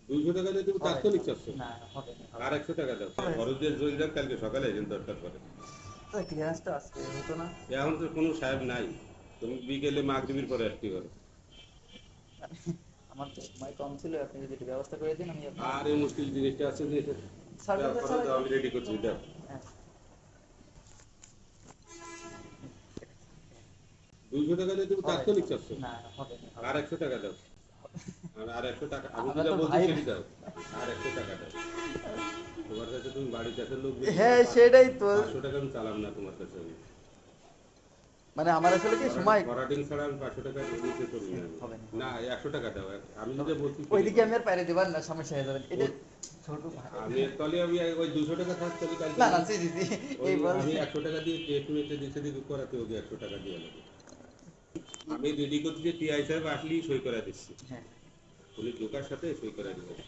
200 টাকা দিয়ে তুমি তাৎক্ষণিক চাচ্ছ না হবে না, আর 100 টাকা দাও খরচ দিয়ে জল দাও কালকে সকালে এজেন্ট দরকার পড়ে ক্লিয়ারেন্সটা আজকে হতো না। এখন তো কোনো সাহেব নাই তুমি বিকেলে মাগরিবের পরে আসতে পারো আমার তো সময় কম ছিল, আপনি যদি একটু ব্যবস্থা করে দিন আমি আর এই মুশকিল জিনিসটা আছে যে তারপরে তো আমি রেডি করছি দাও হ্যাঁ 200 টাকা দিয়ে তুমি তাৎক্ষণিক চাচ্ছ না হবে না, আর 100 টাকা দাও আর 100 টাকা আমি আমরা যেটা তো বলছি ভাই সেটা দাও আর 100 টাকা দাও তোমার কাছে তুমি বাড়িতে আসে লোক হ্যাঁ সেটাই তো 500 টাকা আমি চালাম না তোমার কাছে আমি মানে আমার আসলে কি সময় ফরওয়ার্ডিং ছাড়া আমি 500 টাকা নিতে পারবি না হবে না 100 টাকা দাও আমি যেটা বলছি ওইদিকে আমি আর পাইরে দেবার না, সমস্যা হয়ে যাবে এটা ছোট ভাই। আমি তাহলে আমি ওই 200 টাকা থাকতে আমি কালকে না না জি জি জি এই বল আমি 100 টাকা দিয়ে একটু এসে দিচ্ছে দিকে করাতে হবে 100 টাকা দিয়ে লাগে আমি রেডি করতে যে টিআই সাহেব আসলেই সই করে দিচ্ছি হ্যাঁ উনি ঢোকার সাথে সই করে দিবেন